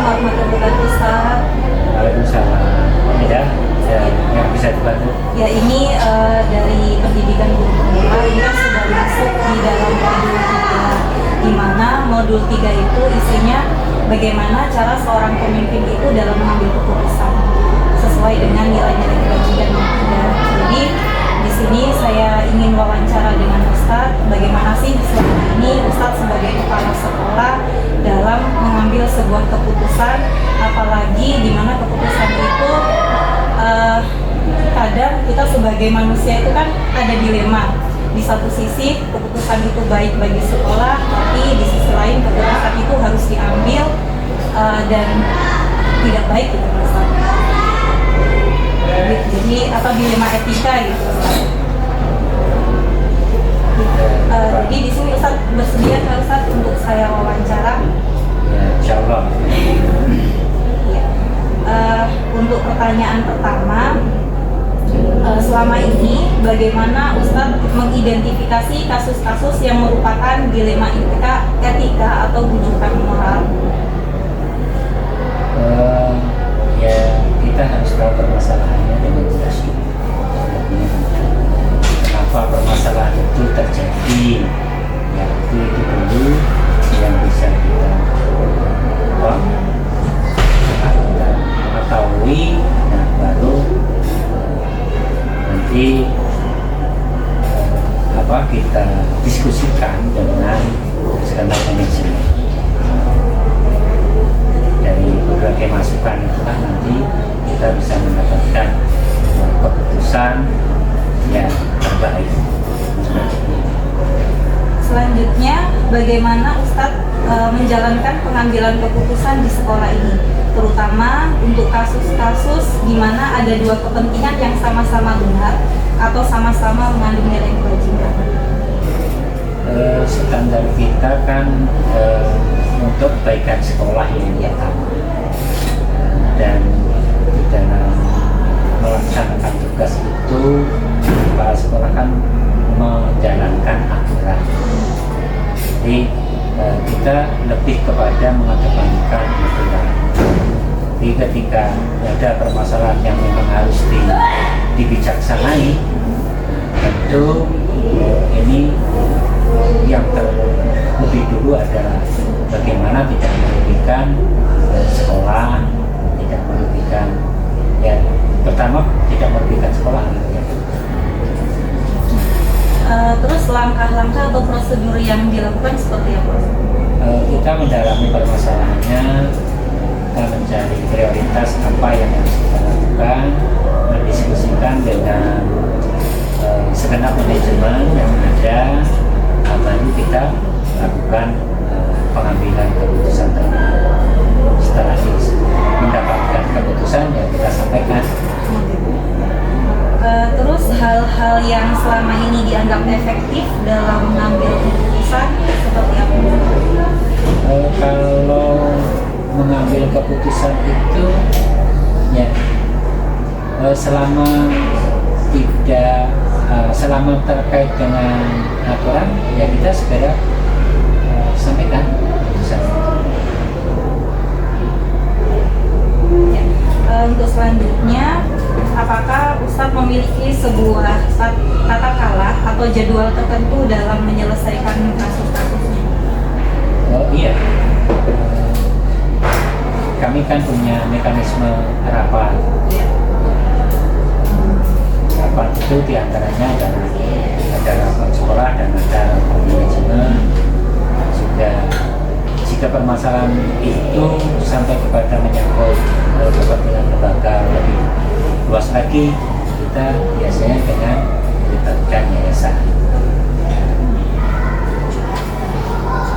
warahmatullahi wabarakatuh, Ustaz. Waalaikumsalam. Ya, yang bisa dibantu. Ya, ini dari pendidikan guru pemula ini kan sudah masuk di dalam modul 3, di mana modul 3 itu isinya bagaimana cara seorang pemimpin itu dalam mengambil keputusan sesuai dengan nilai-nilai kebajikan yang ada. Jadi di sini saya ingin wawancara dengan Ustadz, bagaimana sih selama ini Ustadz sebagai kepala sekolah dalam mengambil sebuah keputusan, apalagi di mana keputusan itu kadang kita sebagai manusia itu kan ada dilema. Di satu sisi keputusan itu baik bagi sekolah, tapi di sisi lain keputusan itu harus diambil dan tidak baik gitu Ustaz. Jadi apa dilema etika gitu. Jadi di sini Ustaz bersedia kan Ustaz untuk saya wawancara? Ya, insya Allah. Ya. Untuk pertanyaan pertama, selama ini bagaimana Ustaz mengidentifikasi kasus-kasus yang merupakan dilema etika atau bujukan moral? Ya, kita harus tahu permasalahannya dengan jelas. Kenapa permasalahan itu terjadi? Ya, itu dulu yang bisa kita mengetahui. Nah, baru nanti kita diskusikan dengan segenap manajemen. Dari berbagai masukan itulah nanti kita bisa mendapatkan keputusan yang terbaik. Selanjutnya, bagaimana Ustadz menjalankan pengambilan keputusan di sekolah ini, terutama untuk kasus-kasus di mana ada dua kepentingan yang sama-sama benar atau sama-sama mengandung nilai kebajikan? Standar kita kan untuk kebaikan sekolah yang utama, dan di dalam melaksanakan tugas itu kepala sekolah kan menjalankan aturan. Jadi kita lebih kepada mengedepankan aturan. Jadi ketika ada permasalahan yang memang harus dibijaksanai, tentu ini yang terlebih dulu adalah bagaimana tidak merugikan sekolah, tidak merugikan, ya pertama tidak merugikan sekolah gitu ya. Terus langkah-langkah atau prosedur yang dilakukan seperti apa? Kita mendalami permasalahannya, kita mencari prioritas apa yang harus kita lakukan, mendiskusikan dengan segenap manajemen yang ada, baru kita lakukan pengambilan keputusan terbaik. Setelah mendapatkan keputusan ya kita sampaikan. Terus hal-hal yang selama ini dianggap efektif dalam mengambil keputusan seperti apa? Kalau mengambil keputusan itu ya selama terkait dengan aturan ya kita segera sampaikan keputusan. Ya. Untuk selanjutnya, apakah Ustadz memiliki sebuah tata cara atau jadwal tertentu dalam menyelesaikan kasus-kasusnya? Iya, kami kan punya mekanisme rapat. Rapat itu diantaranya ada rapat sekolah dan ada rapat manajemen. Juga jika permasalahan itu sampai kepada menyangkut kepentingan lembaga lebih luas lagi, kita biasanya dengan melibatkan yayasan.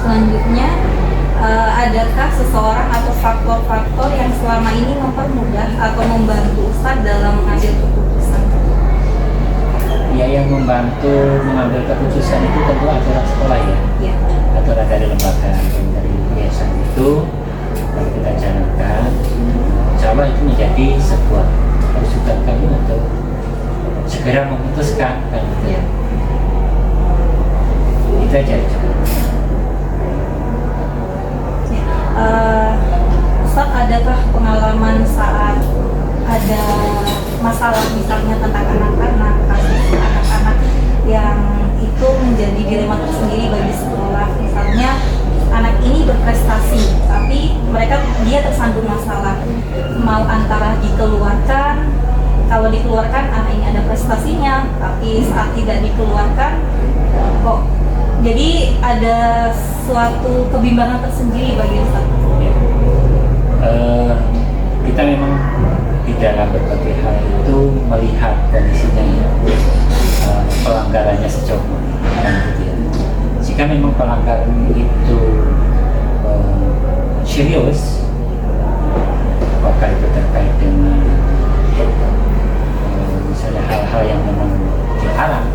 Selanjutnya, adakah seseorang atau faktor-faktor yang selama ini mempermudah atau membantu Ustadz dalam mengambil keputusan? Ya, yang membantu mengambil keputusan itu tentu aturan sekolah ya. Ya. Aturan dari lembaga dan dari yayasan itu kalau kita jalankan, insya Allah itu menjadi sebuah rujukan kami untuk segera memutuskan kan gitu. Ya. Itu aja. Ustadz, adakah pengalaman saat ada masalah misalnya tentang anak-anak, kasus anak-anak yang itu menjadi dilema tersendiri bagi sekolah? Misalnya anak ini berprestasi, tapi dia tersandung masalah, mau antara dikeluarkan, kalau dikeluarkan anak ini ada prestasinya, tapi saat tidak dikeluarkan kok jadi ada suatu kebimbangan tersendiri bagi Ustaz. Ya. Kita memang di dalam berbagai hal itu melihat kondisinya ya, pelanggarannya sejauh mana gitu ya. Jika memang pelanggaran itu serius, apakah itu terkait dengan misalnya hal-hal yang memang dilarang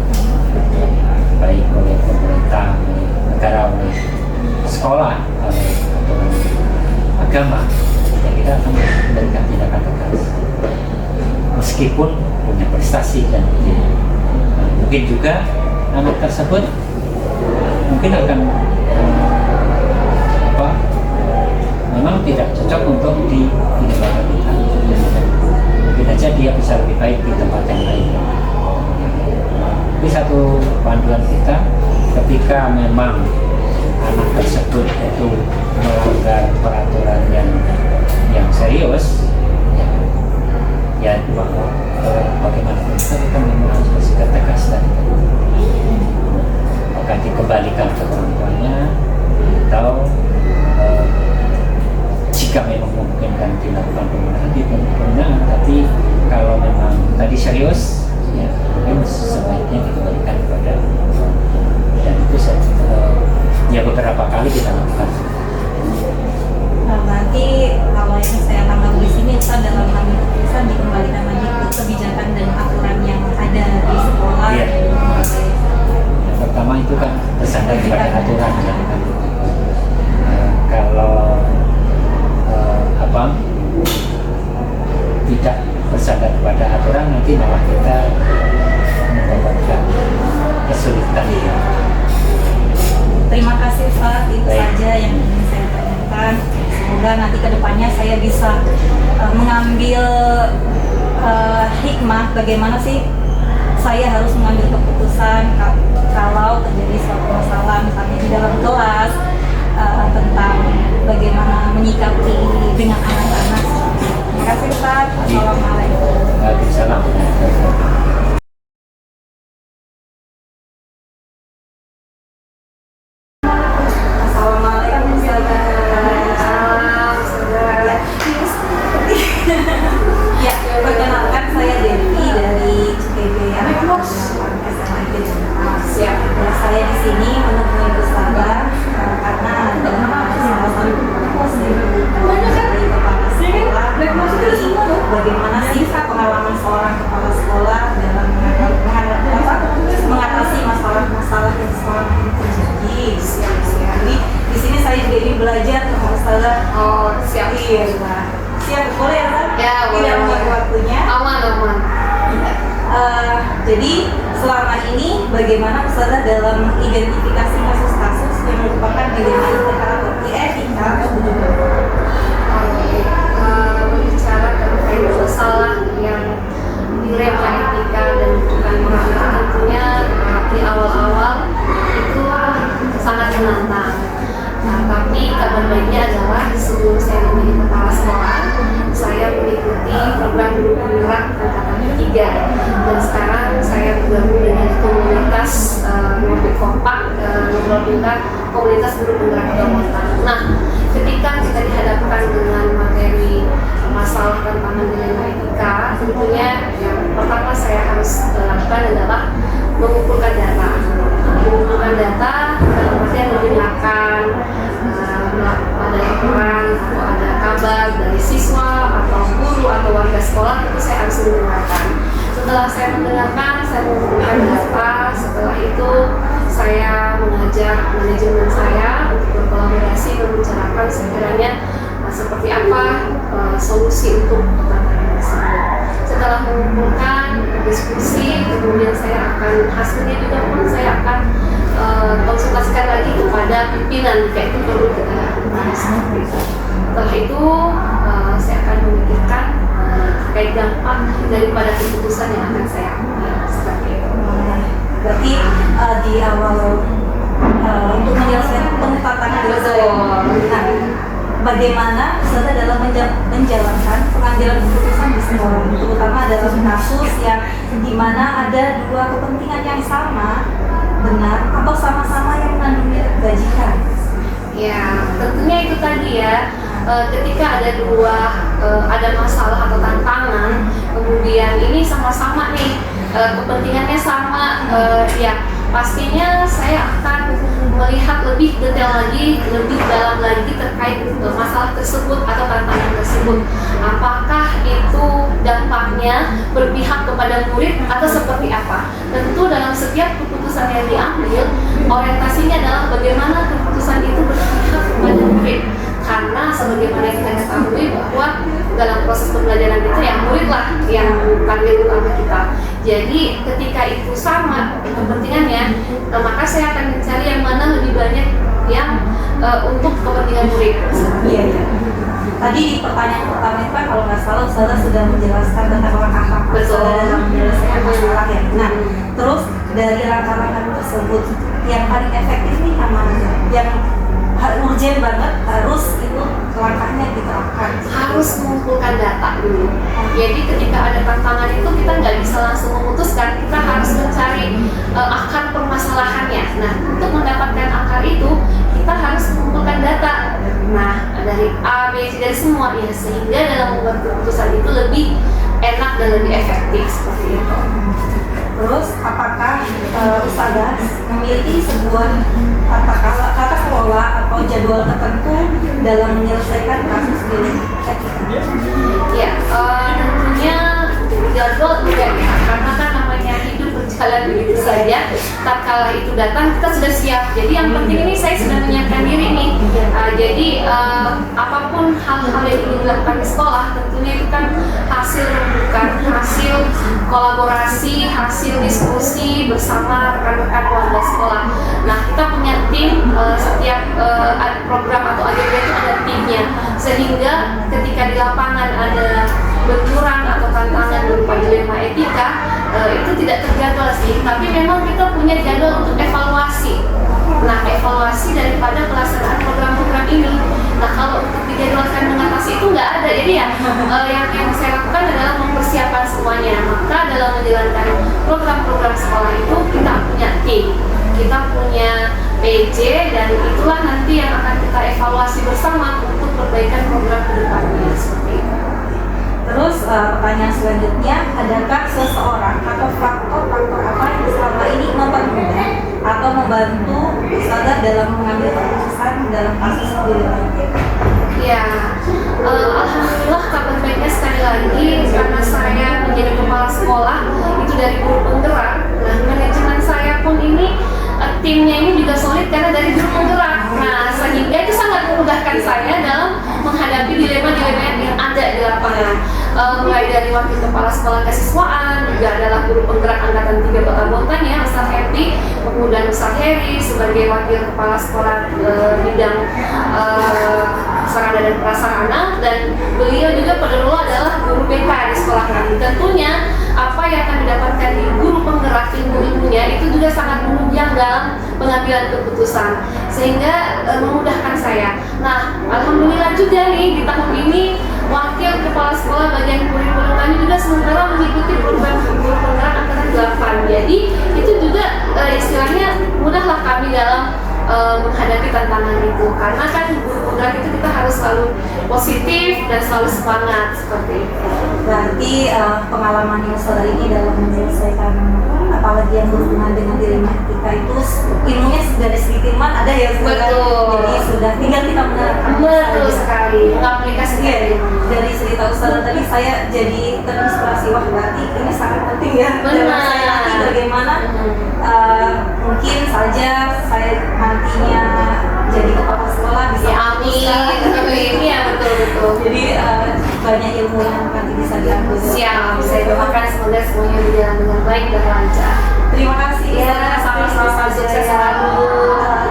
baik oleh pemerintah, oleh negara, oleh sekolah, oleh aturan agama, ya kita akan memberikan tindakan tegas meskipun punya prestasi dan mungkin juga anak tersebut mungkin akan memang tidak cocok untuk di lembaga kita. Mungkin aja dia bisa lebih baik di tempat yang lain. Ini satu panduan kita, ketika memang anak tersebut itu melanggar peraturan yang serius, ya bagaimana kita memang harus bersikap tegas tadi. Apakah dikembalikan ke orang tuanya atau jika memang memungkinkan dilakukan pembinaan, tapi kalau memang tadi serius, ya mungkin sebaiknya dikembalikan kepada, dan itu ya beberapa kali kita lakukan. Berarti kalau yang saya tangkap di sini itu dalam mengambil keputusan dikembalikan lagi ke kebijakan dan aturan yang ada di sekolah. Ya. Yang pertama itu kan bersandar kepada aturan, ya kan. Kalau tidak bersandar kepada aturan, nanti malah kita mendapatkan kesulitan. Terima kasih Ustaz, itu saja yang ingin saya tanyakan. Semoga nanti kedepannya saya bisa mengambil hikmah bagaimana sih saya harus mengambil keputusan kalau terjadi suatu masalah misalnya di dalam kelas, tentang bagaimana menyikapi dengan anak-anak. Terima kasih Ustaz. Assalamualaikum. Waalaikumsalam. Assalamualaikum ya, perkenalkan saya Devi dari CPB Siap. Saya di sini menemui Ustazah karena ada salah satu dari kepala sekolah bagaimana sih pengalaman seorang kepala sekolah dalam mengatasi masalah-masalah yang sekolah ini terjadi. Jadi di sini saya juga ingin belajar sama Ustazah. Oh, siap. Iya, siap, boleh ya Ustaz? Ya, boleh. Tidak mengganggu waktunya. Aman. Jadi selama ini bagaimana Ustazah dalam mengidentifikasi kasus-kasus yang merupakan dilema atau etika atau Berbicara terkait masalah yang dilema etika dan bukan moral, tentunya di awal-awal itu sangat menantang. Tapi kabar baiknya adalah sebelum saya menjadi kepala sekolah, saya mengikuti program guru penggerak angkatan 3, dan sekarang saya bergabung dengan komunitas Ngopi Kompak, Ngobrol Pintar, komunitas guru penggerak Kalimantan. Nah, ketika kita dihadapkan dengan materi masalah tantangan dilema etika, tentunya yang pertama saya harus lakukan adalah mengumpulkan data. Kemudian mendengarkan ada laporan atau ada kabar dari siswa atau guru atau warga sekolah, itu saya harus mendengarkan. Setelah saya mendengarkan, saya mengumpulkan data. Setelah itu saya mengajak manajemen saya untuk berkolaborasi membicarakan sekiranya seperti apa solusi untuk tantangan tersebut. Setelah mengumpulkan diskusi, kemudian saya akan hasilnya juga pun saya akan konsultasikan lagi kepada pimpinan jika itu perlu kita bahas. Setelah itu saya akan memikirkan terkait dampak daripada keputusan yang akan saya ambil seperti itu. Berarti di awal untuk menyelesaikan tantangan Betul. Nah, bagaimana Ustazah dalam menjalankan pengambilan keputusan di sekolah, terutama dalam kasus yang dimana ada dua kepentingan yang sama, benar atau sama-sama yang mengandung kebajikan? Ya, tentunya itu tadi ya. Ketika ada ada masalah atau tantangan, kemudian ini sama-sama nih kepentingannya sama, ya pastinya saya akan melihat lebih detail lagi, lebih dalam lagi terkait masalah tersebut atau tantangan tersebut. Apakah itu dampaknya berpihak kepada murid atau seperti apa? Tentu dalam setiap keputusan yang diambil, orientasinya adalah bagaimana keputusan itu berpihak kepada murid. Karena sebagaimana kita ketahui bahwa dalam proses pembelajaran itu ya murid lah yang target utama kita. Jadi ketika itu sama kepentingannya, maka saya akan mencari yang mana lebih banyak yang untuk kepentingan murid. Iya. Tadi di pertanyaan pertama itu kan kalau nggak salah Ustazah sudah menjelaskan tentang langkah-langkah Betul. dalam menyelesaikan masalah ya. Nah, terus dari langkah-langkah tersebut yang paling efektif nih mana? Yang urgent banget harus itu langkahnya diterapkan. Harus mengumpulkan data dulu. Jadi ketika ada tantangan itu kita nggak bisa langsung memutuskan, kita harus mencari akar permasalahannya. Nah, untuk mendapatkan akar itu kita harus mengumpulkan data. Nah, dari A, B, C, dari semua ya, sehingga dalam membuat keputusan itu lebih enak dan lebih efektif seperti itu. Terus apakah Ustazah memiliki sebuah tata kelola atau jadwal tertentu dalam menyelesaikan kasus di etika? Ya, tentunya jadwal tidak ya, karena kan namanya hidup berjalan begitu saja. Tatkala itu datang kita sudah siap. Jadi yang penting ini saya sudah menyiapkan diri nih. Jadi apapun hal-hal yang ingin dilakukan di sekolah, tentunya itu kan hasil rembukan, hasil kolaborasi, hasil diskusi bersama rekan-rekan warga sekolah. Nah, kita punya tim, setiap program atau agenda itu ada timnya, sehingga ketika di lapangan ada benturan atau tantangan berupa dilema etika, itu tidak terjadwal sih, tapi memang kita punya jadwal untuk evaluasi. Nah, evaluasi daripada pelaksanaan program-program ini. Nah, kalau untuk dijadwalkan mengatasi itu nggak ada. Jadi ya, yang saya lakukan adalah mempersiapkan semuanya. Maka dalam menjalankan program-program sekolah itu kita punya tim, kita punya PJ, dan itulah nanti yang akan kita evaluasi bersama untuk perbaikan program ke depannya seperti itu. Terus pertanyaan selanjutnya, adakah seseorang atau faktor-faktor apa yang selama ini mempermudah atau membantu Ustazah dalam mengambil keputusan dalam kasus dilema etika? Ya, alhamdulillah kabar baiknya sekali lagi karena saya menjadi kepala sekolah itu dari guru penggerak. Nah, manajemen saya pun ini timnya ini juga solid karena dari guru penggerak. Nah, sehingga itu sangat memudahkan saya dalam menghadapi dilema-dilema yang ada di lapangan. Mulai dari wakil kepala sekolah kesiswaan, juga adalah guru penggerak angkatan 3 Kota Bontang ya, Ustaz Happy, kemudian Ustaz Heri sebagai wakil kepala sekolah bidang sarana dan prasarana, dan beliau juga pada role adalah guru BK di sekolah kami. Tentunya apa yang akan didapatkan di guru penggerak ilmu-ilmunya itu juga sangat menunjang dalam pengambilan keputusan, sehingga memudahkan saya. Nah, alhamdulillah juga nih di tahun ini wakil kepala sekolah bagian kurikulum kami juga sementara mengikuti program guru penggerak angkatan 8. Jadi itu juga istilahnya mudahlah kami dalam menghadapi tantangan itu, karena kan guru penggerak itu kita harus selalu positif dan selalu semangat seperti itu. Berarti pengalaman yang Ustazah ini dalam menyelesaikan apalagi yang berhubungan dengan dilema etika itu ilmunya dari segi firman ada ya Ustazah? Betul. Jadi sudah tinggal kita menerapkan. Betul sekali, mengaplikasikan. Iya, dari cerita Ustazah tadi saya jadi terinspirasi, wah berarti ini sangat penting ya. Benar. Dan saya nanti bagaimana mungkin saja saya nantinya jadi kepala sekolah bisa Ya, amin. Ini ya betul-betul. jadi banyak ilmu yang nanti bisa diambil. Siap, saya doakan semoga semuanya berjalan dengan baik dan lancar. Terima kasih. Ya, Ustazah. sama-sama, sukses selalu.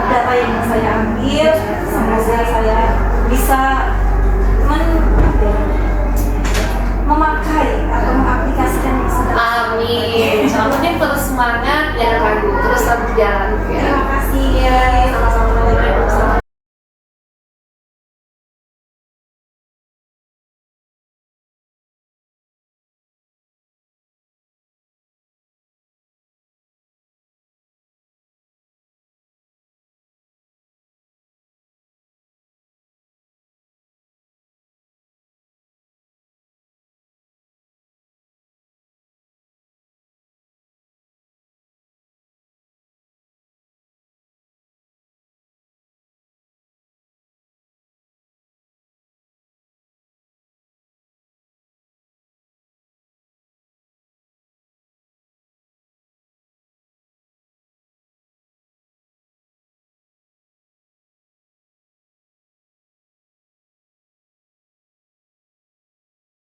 Data yang saya ambil, semoga saya bisa biar